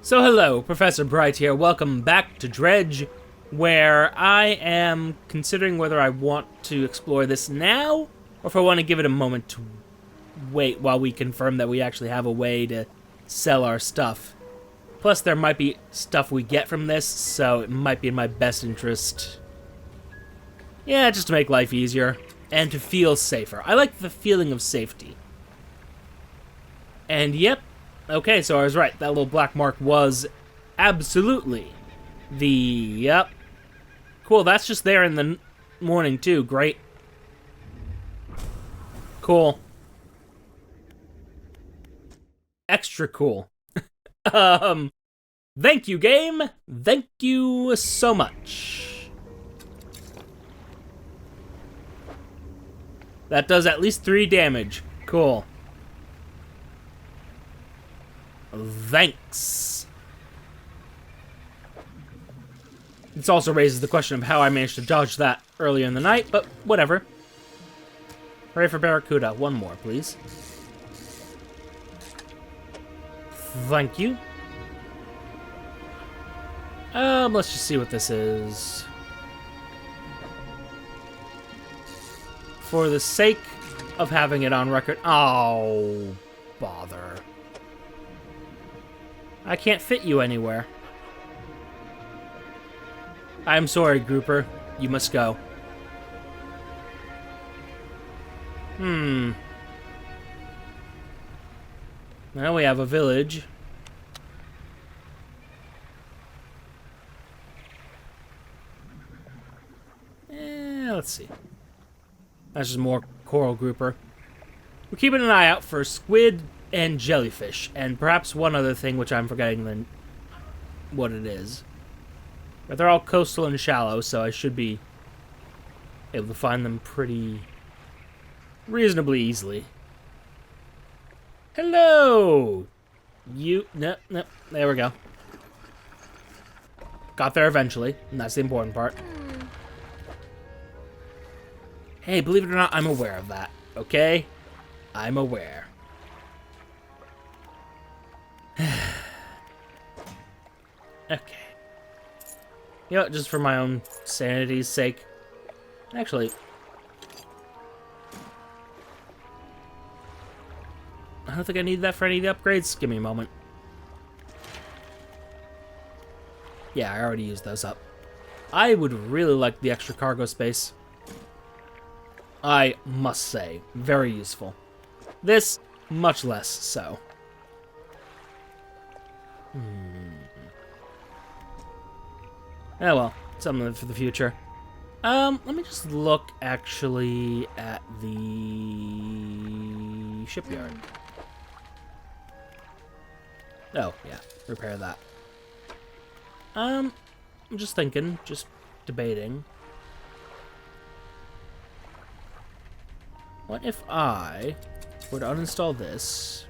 So hello, Professor Bright here. Welcome back to Dredge, where I am considering whether I want to explore this now, or if I want to give it a moment to wait while we confirm that we actually have a way to sell our stuff. Plus, there might be stuff we get from this, so it might be in my best interest. Yeah, just to make life easier, and to feel safer. I like the feeling of safety. And yep, okay, so I was right. That little black mark was absolutely the... Yep. Cool, that's just there in the morning, too. Great. Cool. Extra cool. Thank you, game. Thank you so much. That does at least 3 damage. Cool. Thanks. This also raises the question of how I managed to dodge that earlier in the night, but whatever. Hooray for Barracuda. One more, please. Thank you. Let's just see what this is. For the sake of having it on record... Oh, bother. I can't fit you anywhere. I'm sorry, grouper. You must go. Now we have a village. Let's see. That's just more coral grouper. We're keeping an eye out for squid and jellyfish, and perhaps one other thing which I'm forgetting what it is. But they're all coastal and shallow, so I should be able to find them pretty reasonably easily. Hello! Nope, there we go. Got there eventually, and that's the important part. Hey, believe it or not, I'm aware of that, okay? I'm aware. Okay. You know what, just for my own sanity's sake. Actually, I don't think I need that for any of the upgrades. Give me a moment. Yeah, I already used those up. I would really like the extra cargo space. I must say, very useful. This, much less so. Oh well, something for the future. Let me just look actually at the shipyard. Oh, yeah, repair that. I'm just thinking, just debating. What if I were to uninstall this,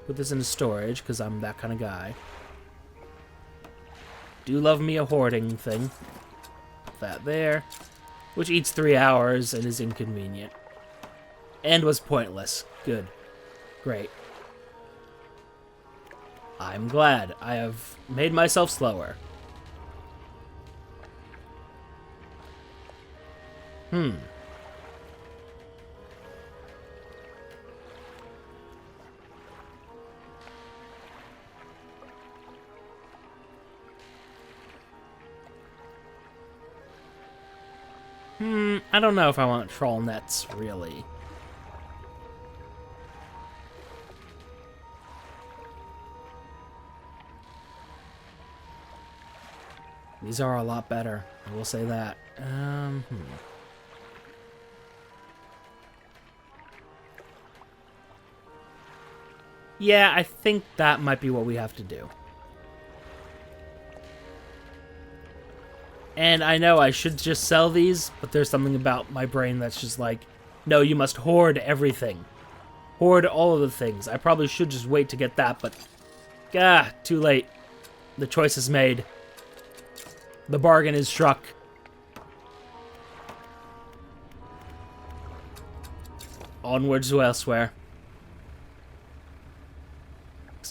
put this into storage, because I'm that kind of guy. Do love me a hoarding thing. Put that there. Which eats 3 hours and is inconvenient. And was pointless. Good. Great. I'm glad. I have made myself slower. I don't know if I want troll nets, really. These are a lot better, I will say that. Yeah, I think that might be what we have to do. And I know I should just sell these, but there's something about my brain that's just like, no, you must hoard everything. Hoard all of the things. I probably should just wait to get that, but... too late. The choice is made. The bargain is struck. Onwards to elsewhere.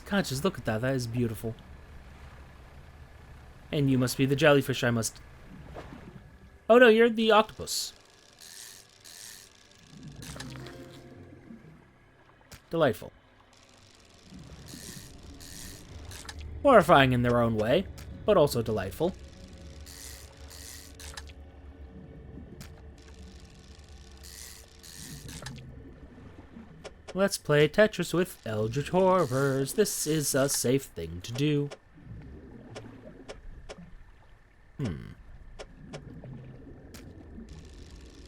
God, just look at that. That is beautiful. And you must be the jellyfish I must... Oh no, you're the octopus. Delightful. Horrifying in their own way, but also delightful. Let's play Tetris with eldritch horrors. This is a safe thing to do.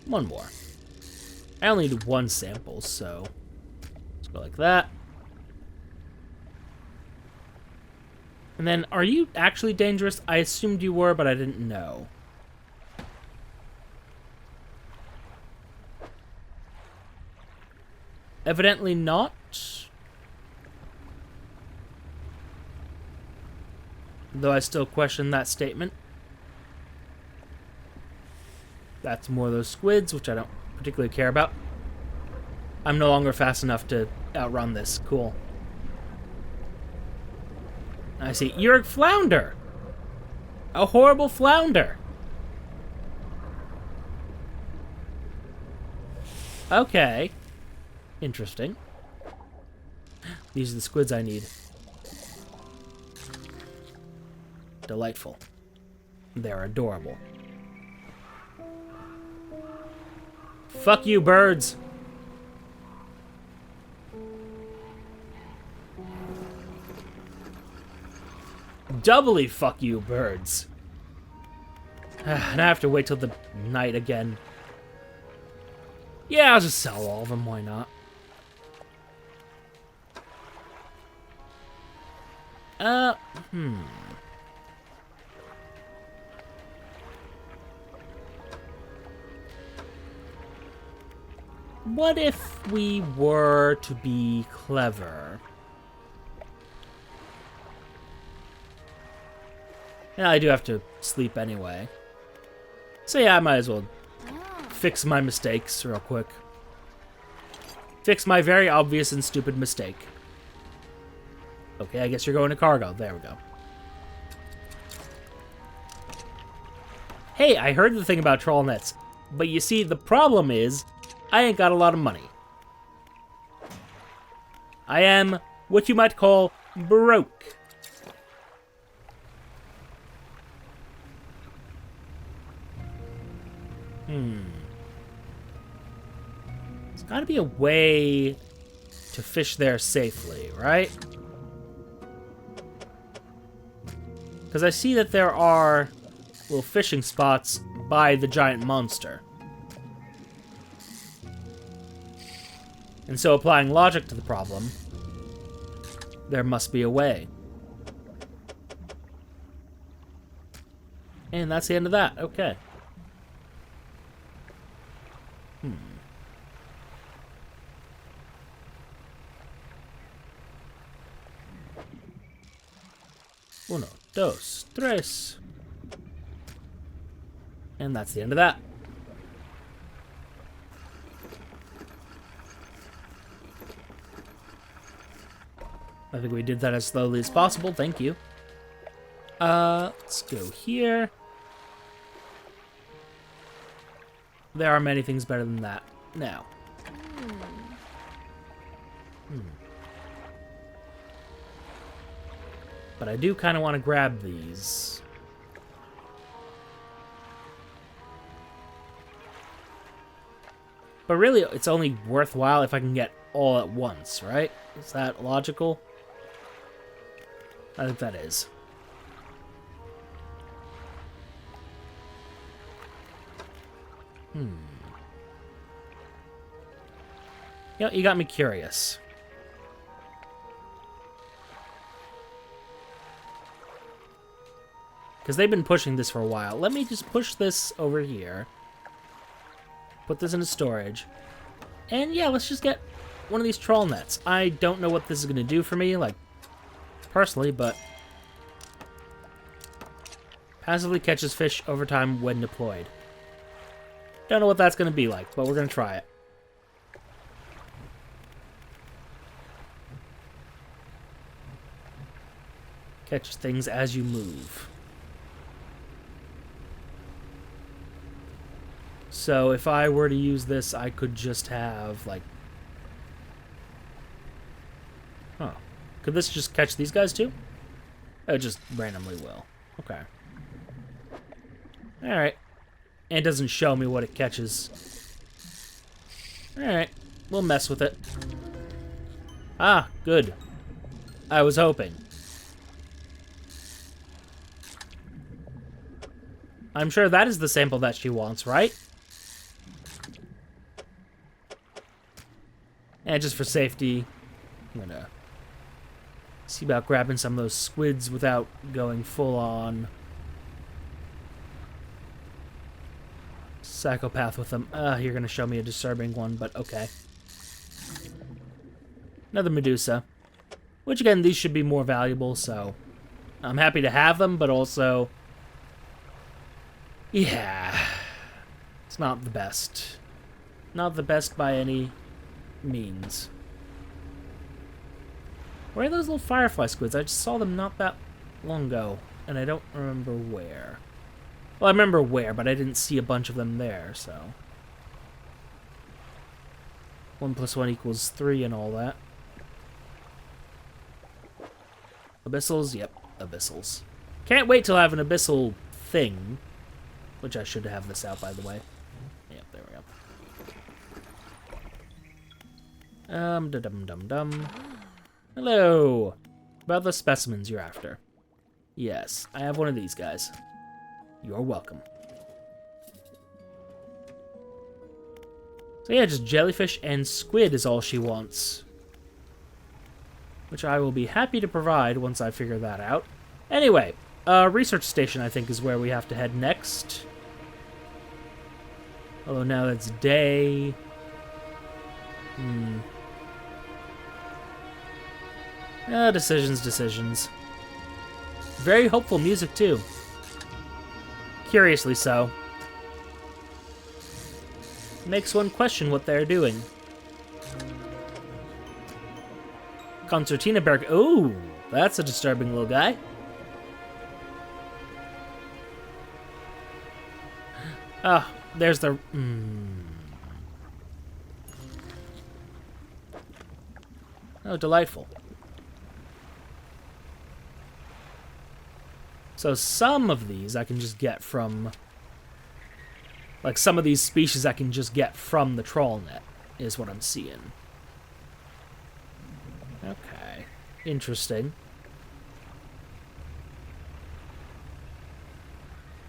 One more. I only need one sample, so let's go like that. And then, are you actually dangerous? I assumed you were, but I didn't know. Evidently not. Though I still question that statement. That's more of those squids, which I don't particularly care about. I'm no longer fast enough to outrun this. Cool. I see. You're a flounder! A horrible flounder! Okay. Interesting. These are the squids I need. Delightful. They're adorable. Fuck you, birds! Doubly fuck you, birds. And I have to wait till the night again. Yeah, I'll just sell all of them, why not? What if we were to be clever? Yeah, I do have to sleep anyway. So yeah, I might as well fix my mistakes real quick. Fix my very obvious and stupid mistake. Okay, I guess you're going to cargo. There we go. Hey, I heard the thing about trawl nets. But you see, the problem is, I ain't got a lot of money. I am what you might call broke. There's gotta be a way to fish there safely, right? Because I see that there are little fishing spots by the giant monster. And so, applying logic to the problem, there must be a way. And that's the end of that. Okay. Uno, dos, tres. And that's the end of that. I think we did that as slowly as possible. Thank you. Let's go here. There are many things better than that. Now. But I do kind of want to grab these. But really, it's only worthwhile if I can get all at once, right? Is that logical? I think that is. You know, you got me curious. Because they've been pushing this for a while. Let me just push this over here. Put this into storage. And yeah, let's just get one of these trawl nets. I don't know what this is going to do for me, like, personally, but passively catches fish over time when deployed. Don't know what that's going to be like, but we're going to try it. Catch things as you move. So if I were to use this, I could just have, like... Huh. Could this just catch these guys, too? It just randomly will. Okay. Alright. And it doesn't show me what it catches. Alright. We'll mess with it. Ah, good. I was hoping. I'm sure that is the sample that she wants, right? And just for safety, I'm gonna see about grabbing some of those squids without going full on psychopath with them. You're gonna show me a disturbing one, but okay. Another Medusa. Which again, these should be more valuable, so I'm happy to have them, but also, yeah, it's not the best. Not the best by any means. Where are those little firefly squids? I just saw them not that long ago, and I don't remember where. Well, I remember where, but I didn't see a bunch of them there, so. 1 + 1 = 3 and all that. Abyssals? Yep, abyssals. Can't wait till I have an abyssal thing. Which I should have this out, by the way. Yep, there we go. Da-dum-dum-dum. Hello! About the specimens you're after. Yes, I have one of these guys. You're welcome. So yeah, just jellyfish and squid is all she wants. Which I will be happy to provide once I figure that out. Anyway, research station I think is where we have to head next. Although now it's day. Decisions. Very hopeful music too. Curiously so. Makes one question what they're doing. Concertina Berg. Ooh, that's a disturbing little guy. Ah, there's the... Oh, delightful. So some of these I can just get from... Like, some of these species I can just get from the trawl net, is what I'm seeing. Okay. Interesting.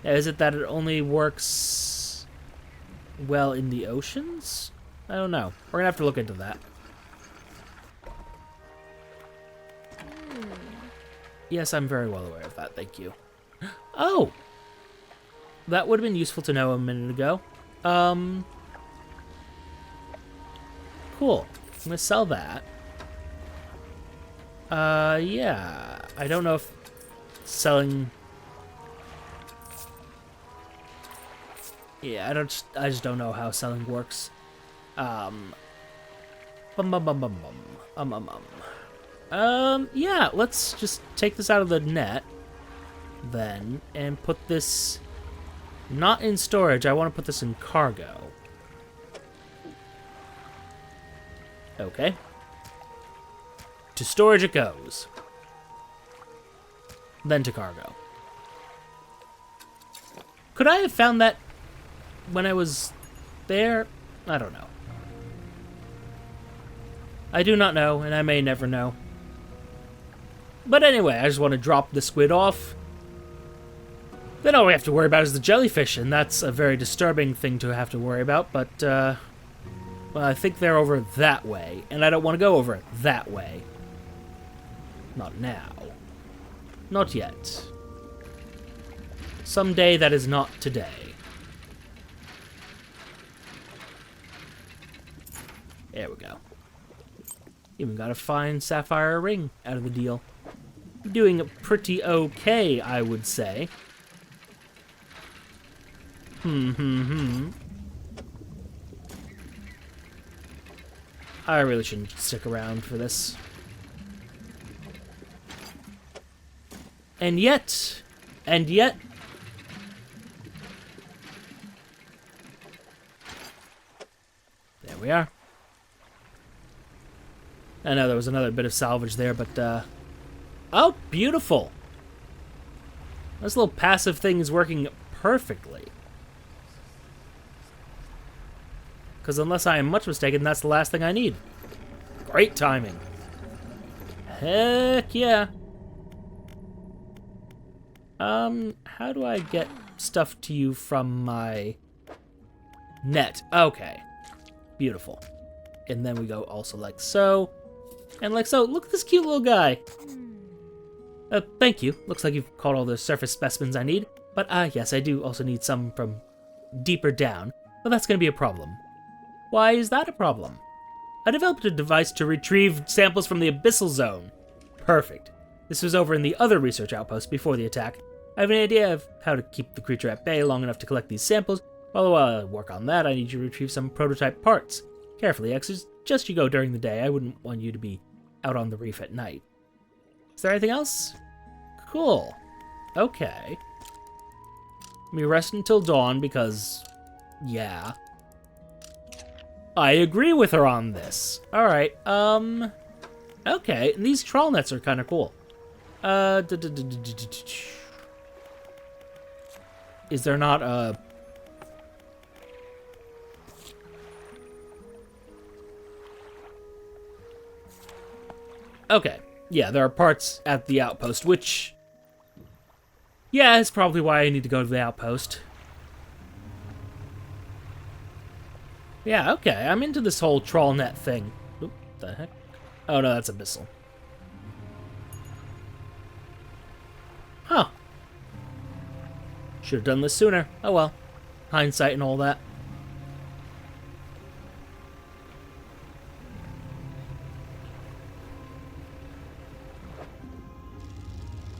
Is it that it only works well in the oceans? I don't know. We're gonna have to look into that. Yes, I'm very well aware of that, thank you. Oh! That would have been useful to know a minute ago. Cool. I'm gonna sell that. Yeah. I don't know if selling... Yeah, I just don't know how selling works. Yeah, let's just take this out of the net, then, and put this not in storage. I want to put this in cargo. Okay. To storage it goes. Then to cargo. Could I have found that when I was there? I don't know. I do not know, and I may never know. But anyway, I just want to drop the squid off. Then all we have to worry about is the jellyfish, and that's a very disturbing thing to have to worry about, but, well, I think they're over that way, and I don't want to go over that way. Not now. Not yet. Someday that is not today. There we go. Even got a fine sapphire ring out of the deal. Doing pretty okay, I would say. I really shouldn't stick around for this. And yet... we are. I know there was another bit of salvage there, but, oh, beautiful! This little passive thing is working perfectly. Because unless I am much mistaken, that's the last thing I need. Great timing. Heck yeah. How do I get stuff to you from my net? Okay. Beautiful. And then we go also like so. And like so. Look at this cute little guy. Thank you. Looks like you've caught all the surface specimens I need. But, yes, I do also need some from deeper down. But that's going to be a problem. Why is that a problem? I developed a device to retrieve samples from the abyssal zone. Perfect. This was over in the other research outpost before the attack. I have an idea of how to keep the creature at bay long enough to collect these samples. While I work on that, I need you to retrieve some prototype parts. Carefully, X, just you go during the day. I wouldn't want you to be out on the reef at night. Is there anything else? Cool. Okay. Let me rest until dawn because, yeah. I agree with her on this. Alright, okay, and these trawl nets are kind of cool. Is there not a... Okay, yeah, there are parts at the outpost, which... Yeah, it's probably why I need to go to the outpost. Yeah, okay, I'm into this whole trawl net thing. Oop, the heck? Oh no, that's abyssal. Huh. Should have done this sooner. Oh well. Hindsight and all that.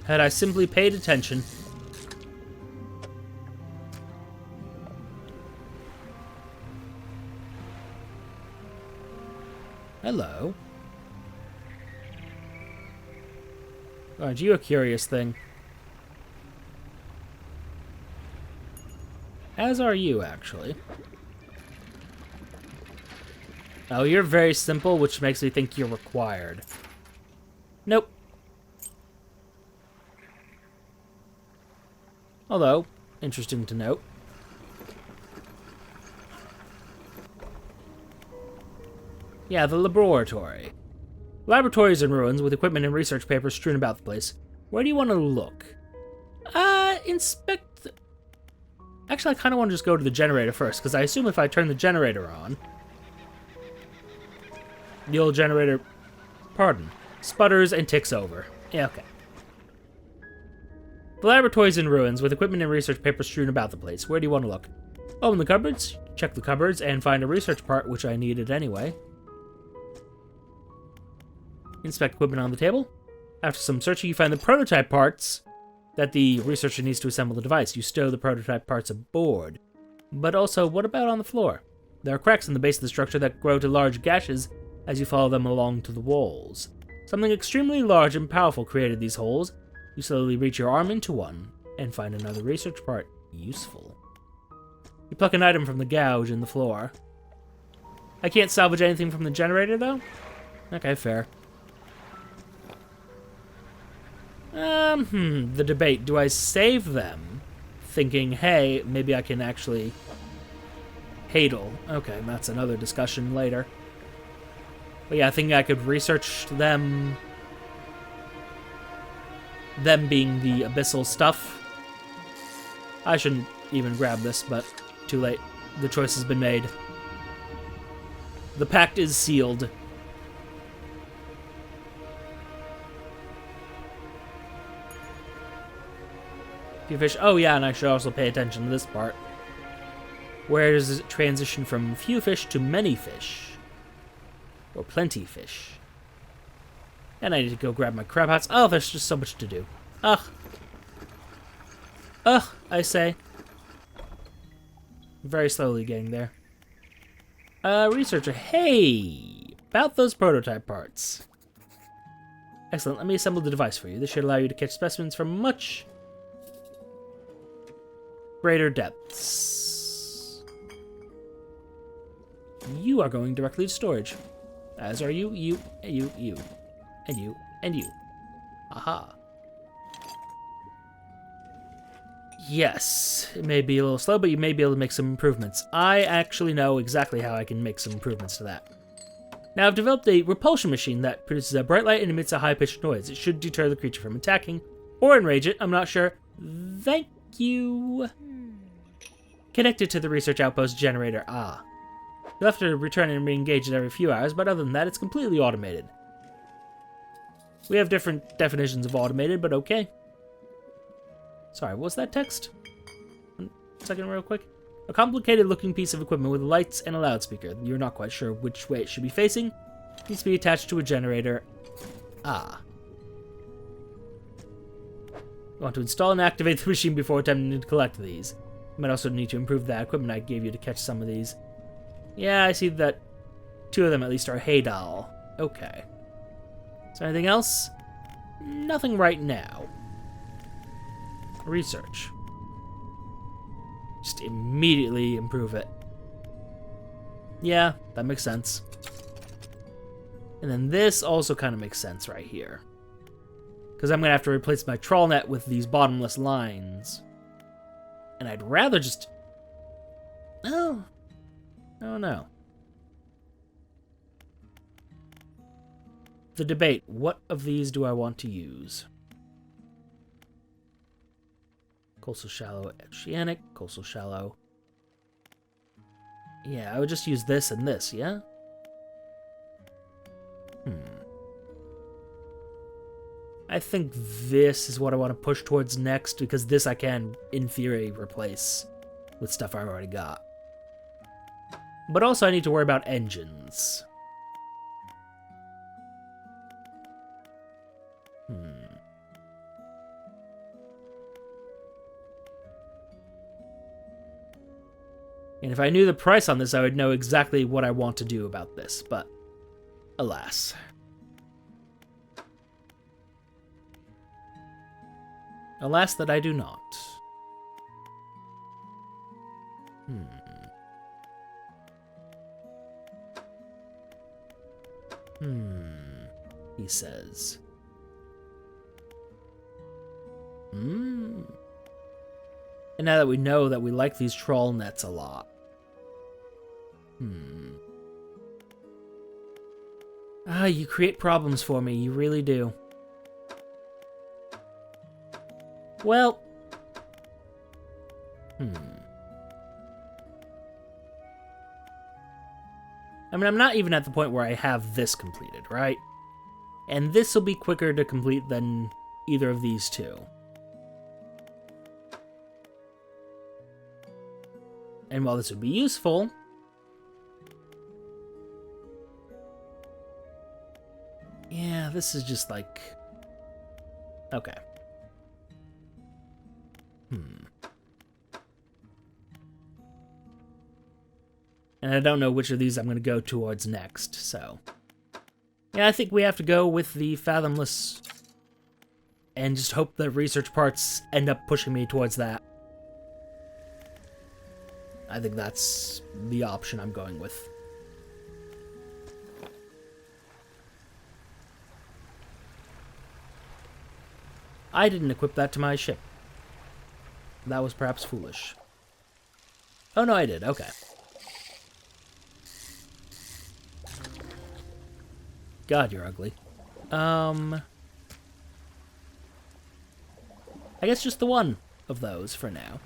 Had I simply paid attention. Hello. Aren't you a curious thing? As are you, actually. Oh, you're very simple, which makes me think you're required. Nope. Although, interesting to note. Yeah, the laboratory. Laboratory is in ruins, with equipment and research papers strewn about the place. Where do you want to look? Inspect... Actually, I kind of want to just go to the generator first, because I assume if I turn the generator on... The old generator... Pardon. Sputters and ticks over. Yeah, okay. The laboratory is in ruins, with equipment and research papers strewn about the place. Where do you want to look? Open the cupboards, check the cupboards, and find a research part, which I needed anyway. Inspect equipment on the table. After some searching, you find the prototype parts that the researcher needs to assemble the device. You stow the prototype parts aboard. But also, what about on the floor? There are cracks in the base of the structure that grow to large gashes as you follow them along to the walls. Something extremely large and powerful created these holes. You slowly reach your arm into one and find another research part. Useful. You pluck an item from the gouge in the floor. I can't salvage anything from the generator, though? Okay, fair. The debate. Do I save them? Thinking, hey, maybe I can actually... Hadle. Okay, that's another discussion later. But yeah, I think I could research them... Them being the abyssal stuff. I shouldn't even grab this, but too late. The choice has been made. The pact is sealed. Few fish. Oh yeah, and I should also pay attention to this part. Where does it transition from few fish to many fish? Or plenty fish? And I need to go grab my crab hats. Oh, there's just so much to do. Ugh. Ugh, I say. Very slowly getting there. Researcher. Hey! About those prototype parts. Excellent. Let me assemble the device for you. This should allow you to catch specimens from much greater depths. You are going directly to storage. As are you, you, you, and you, and you. Aha. Yes, it may be a little slow, but you may be able to make some improvements. I actually know exactly how I can make some improvements to that. Now, I've developed a repulsion machine that produces a bright light and emits a high-pitched noise. It should deter the creature from attacking, or enrage it, I'm not sure. Thank you. Connected to the research outpost generator. Ah. You'll have to return and re-engage it every few hours, but other than that, it's completely automated. We have different definitions of automated, but okay. Sorry, what was that text? 1 second real quick. A complicated-looking piece of equipment with lights and a loudspeaker. You're not quite sure which way it should be facing. Needs to be attached to a generator. Ah. You want to install and activate the machine before attempting to collect these. You might also need to improve that equipment I gave you to catch some of these. Yeah, I see that 2 of them at least are Haydal. Okay. Is there anything else? Nothing right now. Research. Just immediately improve it. Yeah, that makes sense. And then this also kind of makes sense right here. Because I'm going to have to replace my trawl net with these bottomless lines. And I'd rather just... Oh. Oh no. The debate. What of these do I want to use? Coastal shallow, oceanic, coastal shallow. Yeah, I would just use this and this, yeah? I think this is what I want to push towards next, because this I can, in theory, replace with stuff I've already got. But also I need to worry about engines. And if I knew the price on this, I would know exactly what I want to do about this, but alas. Alas that I do not. He says. And now that we know that we like these trawl nets a lot. Ah, you create problems for me, you really do. Well. I mean, I'm not even at the point where I have this completed, right? And this will be quicker to complete than either of these two. And while this would be useful, yeah, this is just like, okay. And I don't know which of these I'm going to go towards next, so. Yeah, I think we have to go with the Fathomless and just hope the research parts end up pushing me towards that. I think that's the option I'm going with. I didn't equip that to my ship. That was perhaps foolish. Oh no, I did. Okay. God, you're ugly. I guess just the one of those for now.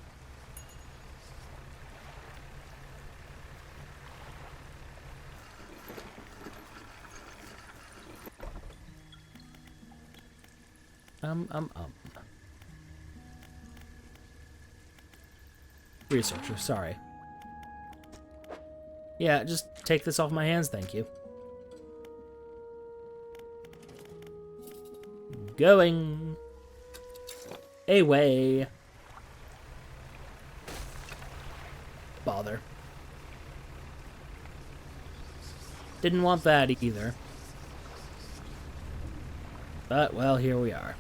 Researcher, sorry. Yeah, just take this off my hands, thank you. Going away. Bother. Didn't want that either. But, well, here we are.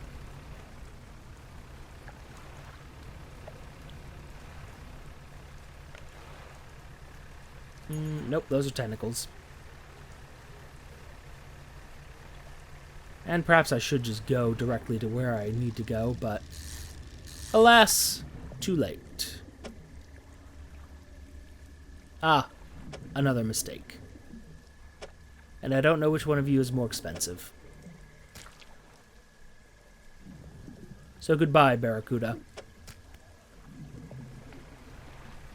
Nope, those are tentacles. And perhaps I should just go directly to where I need to go, but alas, too late. Ah, another mistake. And I don't know which one of you is more expensive. So goodbye, Barracuda.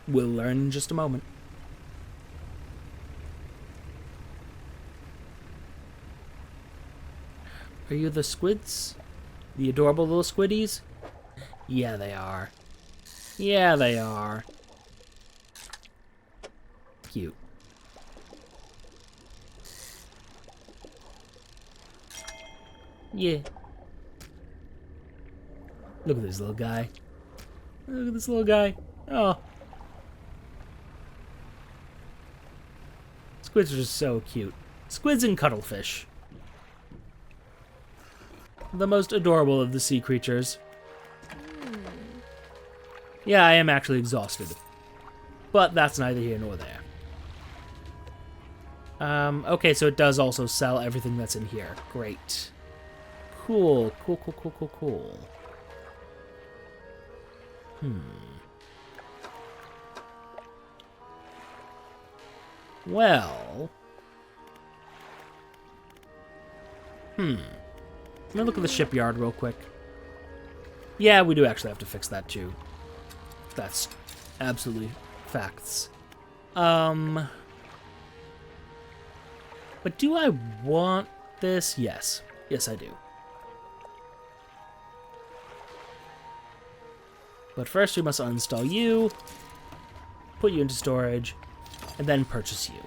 We'll learn in just a moment. Are you the squids? The adorable little squiddies? Yeah, they are. Yeah, they are. Cute. Yeah. Look at this little guy. Look at this little guy. Oh. Squids are just so cute. Squids and cuttlefish. The most adorable of the sea creatures. Yeah, I am actually exhausted. But that's neither here nor there. Okay, so it does also sell everything that's in here. Great. Cool. Cool. Well. Let me look at the shipyard real quick. Yeah, we do actually have to fix that too. That's absolutely facts. But do I want this? Yes. Yes, I do. But first we must uninstall you, put you into storage, and then purchase you.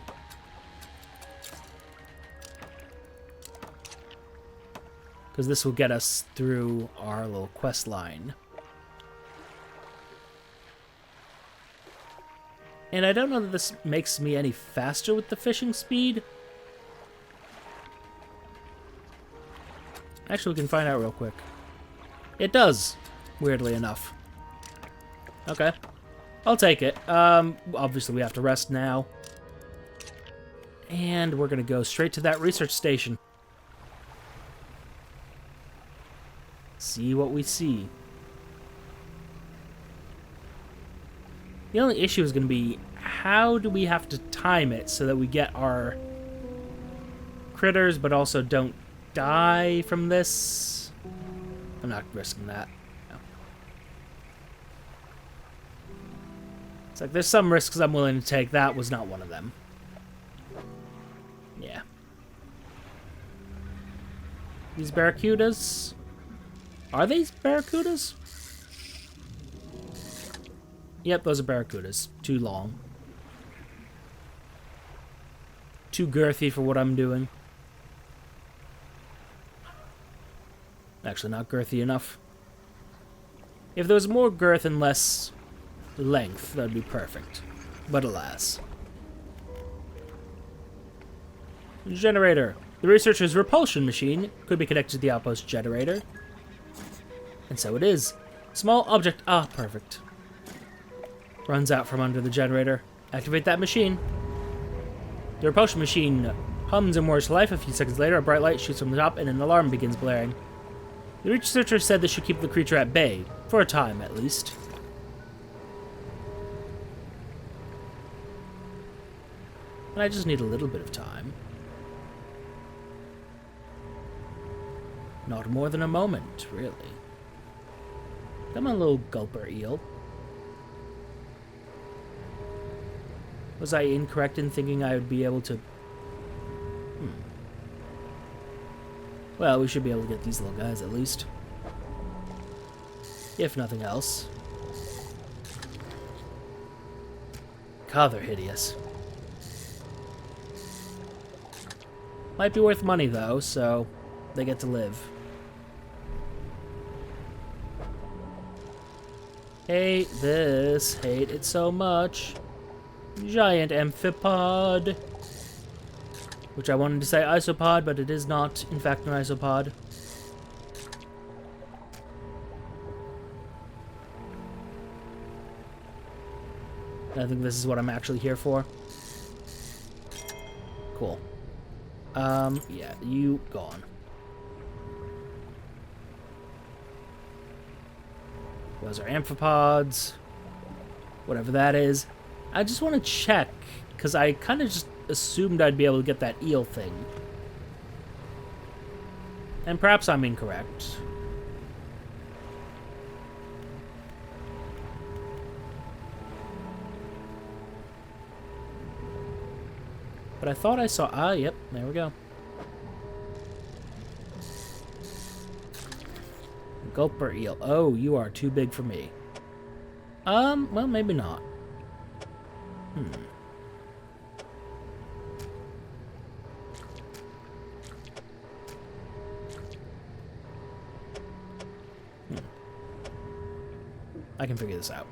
Because this will get us through our little quest line. And I don't know that this makes me any faster with the fishing speed. Actually, we can find out real quick. It does, weirdly enough. Okay. I'll take it. Obviously we have to rest now. And we're going to go straight to that research station. See what we see. The only issue is going to be, how do we have to time it so that we get our critters but also don't die from this? I'm not risking that. No. It's like there's some risks I'm willing to take. That was not one of them. Yeah. These barracudas? Are these barracudas? Yep, those are barracudas. Too long. Too girthy for what I'm doing. Actually, not girthy enough. If there was more girth and less length, that'd be perfect. But alas. Generator. The researcher's repulsion machine could be connected to the outpost generator. And so it is. Small object. Ah, perfect. Runs out from under the generator. Activate that machine. The repulsion machine hums and roars to life. A few seconds later, a bright light shoots from the top and an alarm begins blaring. The researcher said this should keep the creature at bay. For a time, at least. And I just need a little bit of time. Not more than a moment, really. Come on, little gulper eel. Was I incorrect in thinking I would be able to... Well, we should be able to get these little guys at least. If nothing else. God, they're hideous. Might be worth money, though, so they get to live. Hate this. Hate it so much. Giant amphipod. Which I wanted to say isopod, but it is not, in fact, an isopod. I think this is what I'm actually here for. cool. Yeah, you gone. Those are amphipods. Whatever that is. I just want to check, because I kind of just assumed I'd be able to get that eel thing. And perhaps I'm incorrect. But I thought I saw... Ah, yep, there we go. Gulper eel. Oh, you are too big for me. Well, maybe not. I can figure this out.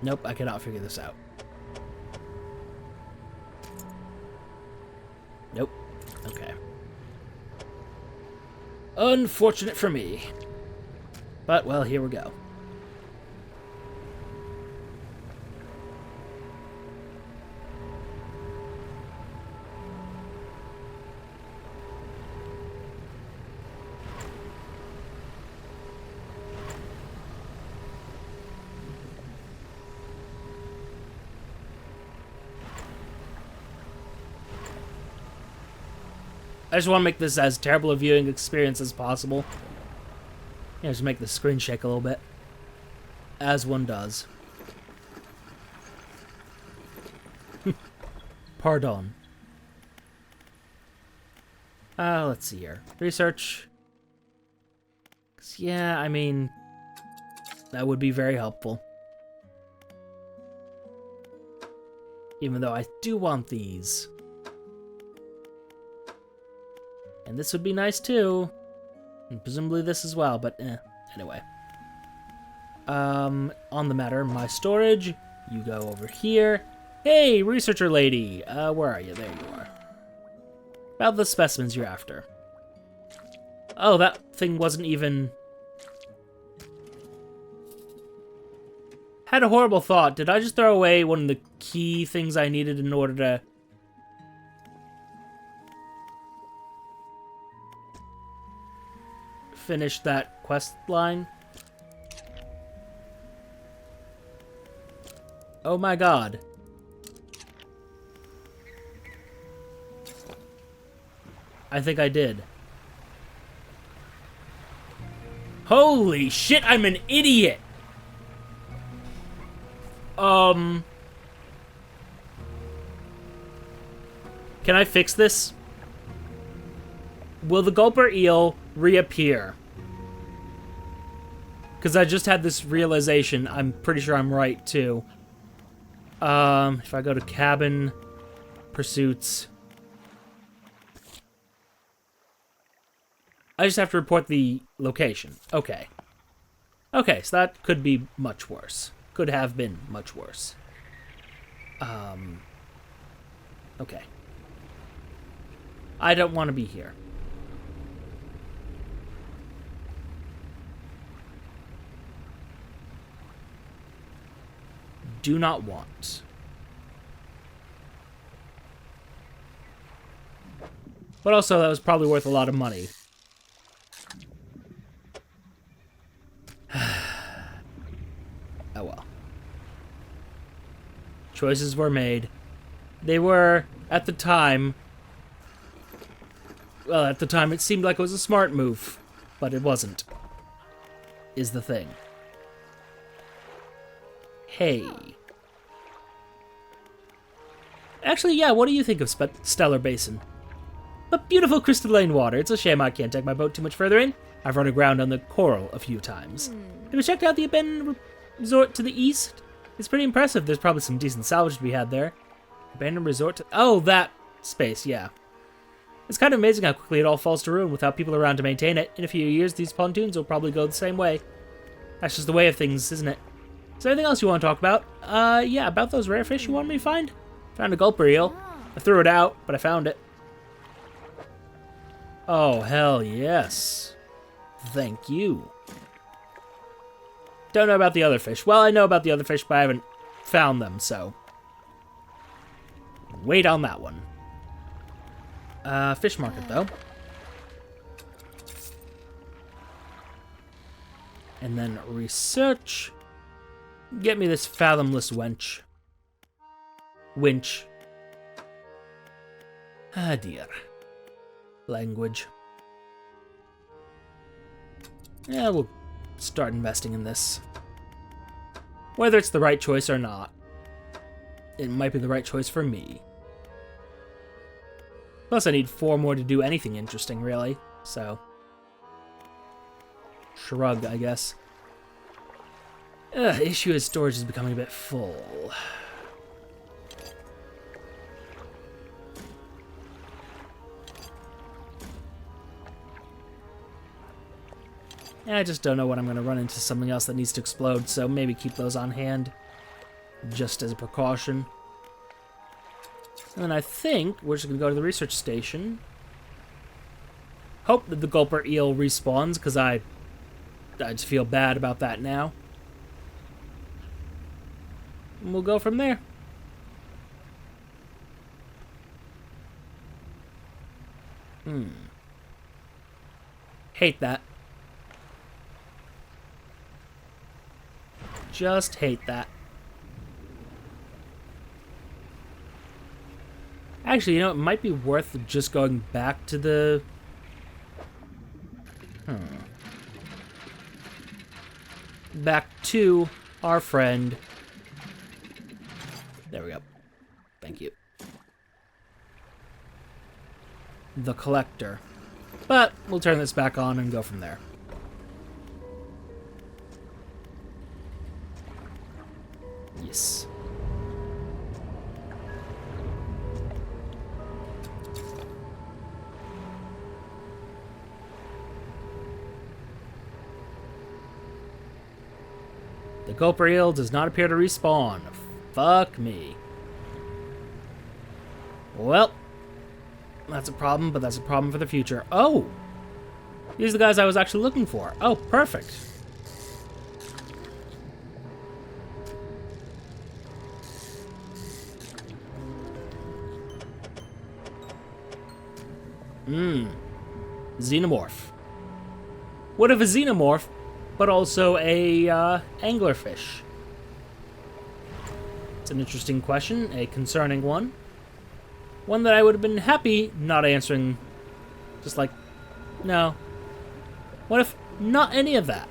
Nope, I cannot figure this out. Nope. Okay. Unfortunate for me. But, well, here we go. I just want to make this as terrible a viewing experience as possible. Yeah, just make the screen shake a little bit. As one does. Pardon. Let's see here. Research. 'Cause, yeah, I mean, that would be very helpful. Even though I do want these. And this would be nice too. And presumably this as well, but anyway. On the matter, my storage. You go over here. Hey, researcher lady. Where are you? There you are. About the specimens you're after. Oh, that thing wasn't even... Had a horrible thought. Did I just throw away one of the key things I needed in order to... finish that quest line? Oh my god. I think I did. Holy shit, I'm an idiot! Can I fix this? Will the gulper eel reappear? Because I just had this realization. I'm pretty sure I'm right, too. If I go to cabin, pursuits... I just have to report the location. Okay. Okay, so that could be much worse. Could have been much worse. Okay. I don't want to be here. Do not want. But also, that was probably worth a lot of money. Oh well. Choices were made. They were, at the time... Well, at the time it seemed like it was a smart move. But it wasn't. Is the thing. Hey. Actually, yeah, what do you think of Stellar Basin? But beautiful crystalline water. It's a shame I can't take my boat too much further in. I've run aground on the coral a few times. Have you checked out the abandoned resort to the east? It's pretty impressive. There's probably some decent salvage to be had there. Abandoned resort to... Oh, that space, yeah. It's kind of amazing how quickly it all falls to ruin without people around to maintain it. In a few years, these pontoons will probably go the same way. That's just the way of things, isn't it? Is there anything else you want to talk about? Yeah, about those rare fish you wanted me to find? Found a gulper eel. I threw it out, but I found it. Oh, hell yes. Thank you. Don't know about the other fish. Well, I know about the other fish, but I haven't found them, so... wait on that one. Fish market, though. And then research. Get me this fathomless wench. Winch. Ah, dear. Language. Yeah, we'll start investing in this. Whether it's the right choice or not, it might be the right choice for me. Plus, I need 4 more to do anything interesting, really, so... shrug, I guess. Issue is storage is becoming a bit full. I just don't know when I'm going to run into something else that needs to explode, so maybe keep those on hand, just as a precaution. And then I think we're just going to go to the research station. Hope that the gulper eel respawns, because I just feel bad about that now. And we'll go from there. Hate that. Just hate that. Actually, you know, it might be worth just going back to the... back to our friend. There we go. Thank you. The collector. But we'll turn this back on and go from there. Yes. The gulper eel does not appear to respawn. Fuck me. Well, that's a problem, but that's a problem for the future. Oh! These are the guys I was actually looking for. Oh, perfect. Xenomorph. What if a xenomorph, but also a anglerfish? It's an interesting question, a concerning one. One that I would have been happy not answering. Just like, no. What if not any of that?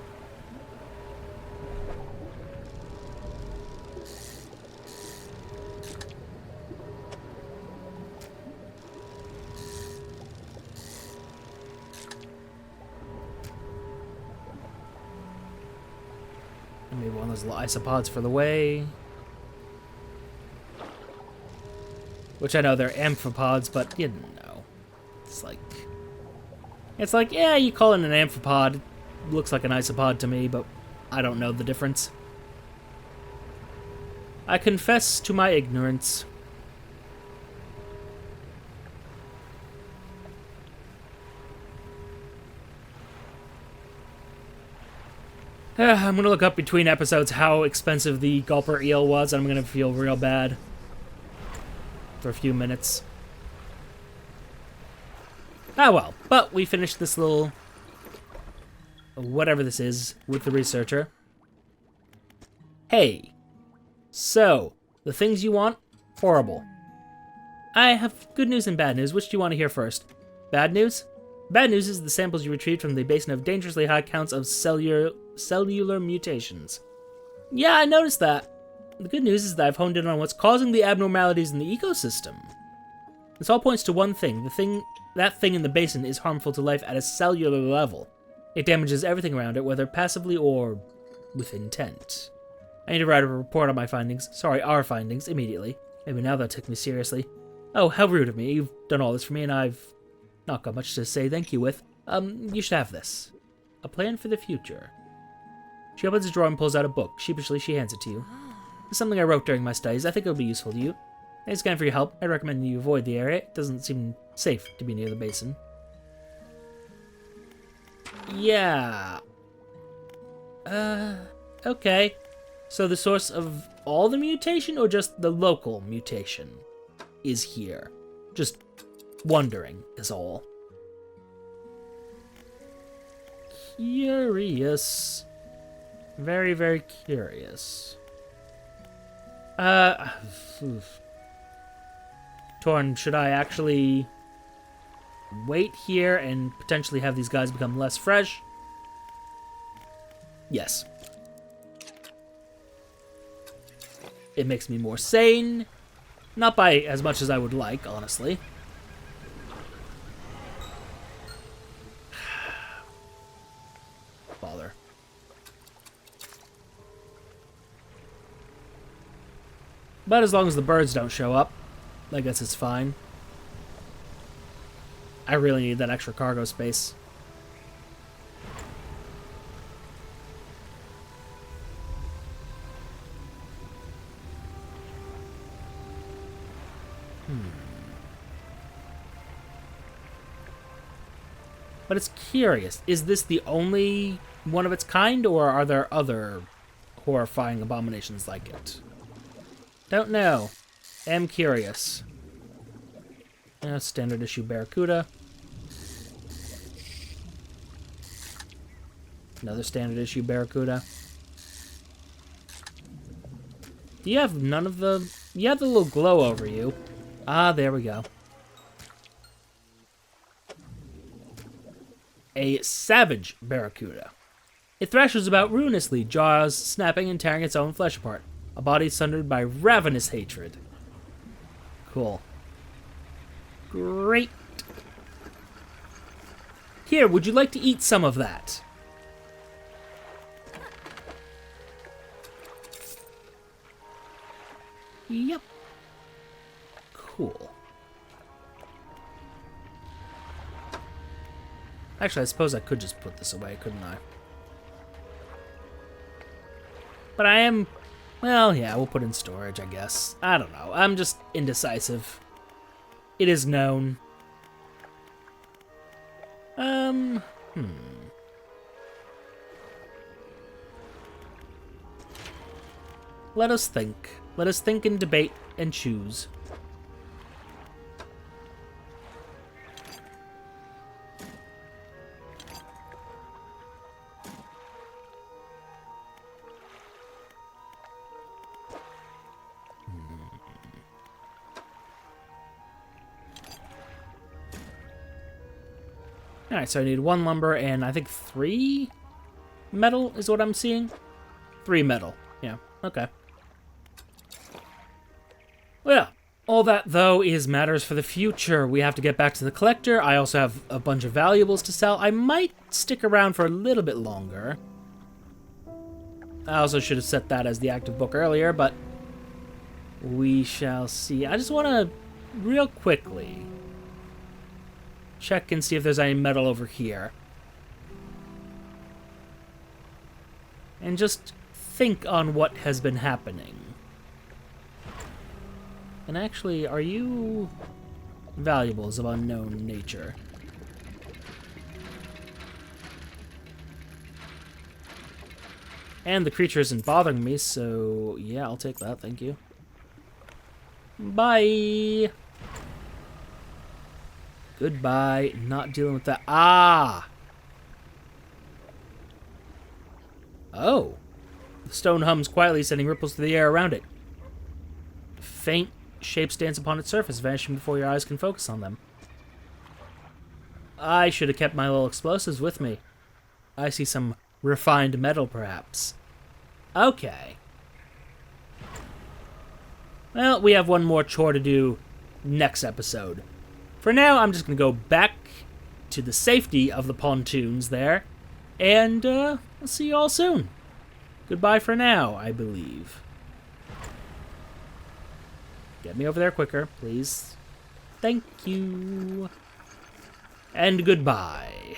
Maybe one of those little isopods for the way. Which I know they're amphipods, but you know. It's like, yeah, you call it an amphipod. It looks like an isopod to me, but I don't know the difference. I confess to my ignorance. I'm gonna look up between episodes how expensive the gulper eel was, and I'm gonna feel real bad for a few minutes. Ah well, but we finished this little... whatever this is, with the researcher. Hey. So, the things you want? Horrible. I have good news and bad news. Which do you want to hear first? Bad news? Bad news is the samples you retrieved from the basin have dangerously high counts of cellular mutations. Yeah, I noticed that. The good news is that I've honed in on what's causing the abnormalities in the ecosystem. This all points to one thing. That thing in the basin is harmful to life at a cellular level. It damages everything around it, whether passively or with intent. I need to write a report on my findings. Sorry, our findings, immediately. Maybe now they'll take me seriously. Oh, how rude of me. You've done all this for me, and I've not got much to say thank you with. You should have this. A plan for the future. She opens a drawer and pulls out a book. Sheepishly, she hands it to you. It's something I wrote during my studies. I think it'll be useful to you. Thanks again for your help. I recommend you avoid the area. It doesn't seem safe to be near the basin. Yeah. Okay. So the source of all the mutation, or just the local mutation, is here? Just wondering, is all. Curious. Very, very curious. Torn, should I actually wait here and potentially have these guys become less fresh? Yes. It makes me more sane. Not by as much as I would like, honestly. Bother. But as long as the birds don't show up, I guess it's fine. I really need that extra cargo space. But it's curious. Is this the only one of its kind, or are there other horrifying abominations like it? Don't know. Am curious. Standard issue Barracuda. Another standard issue Barracuda. Do you have none of the... You have the little glow over you. Ah, there we go. A savage Barracuda. It thrashes about ruinously, jaws snapping and tearing its own flesh apart. A body sundered by ravenous hatred. Cool. Great. Here, would you like to eat some of that? Yep. Cool. Actually, I suppose I could just put this away, couldn't I? But I am... Well, yeah, we'll put it in storage, I guess. I don't know. I'm just indecisive. It is known. Let us think. Let us think and debate and choose. Alright, so I need 1 lumber and I think 3 metal is what I'm seeing. 3 metal. Yeah, okay. Well, all that, though, is matters for the future. We have to get back to the collector. I also have a bunch of valuables to sell. I might stick around for a little bit longer. I also should have set that as the active book earlier, but we shall see. I just want to, real quickly, check and see if there's any metal over here. And just think on what has been happening. And actually, are you valuables of unknown nature? And the creature isn't bothering me, so yeah, I'll take that, thank you. Bye! Goodbye, not dealing with that. Ah! Oh. The stone hums quietly, sending ripples through the air around it. Faint shapes dance upon its surface, vanishing before your eyes can focus on them. I should have kept my little explosives with me. I see some refined metal, perhaps. Okay. Well, we have one more chore to do next episode. For now, I'm just going to go back to the safety of the pontoons there, and I'll see you all soon. Goodbye for now, I believe. Get me over there quicker, please. Thank you. And goodbye.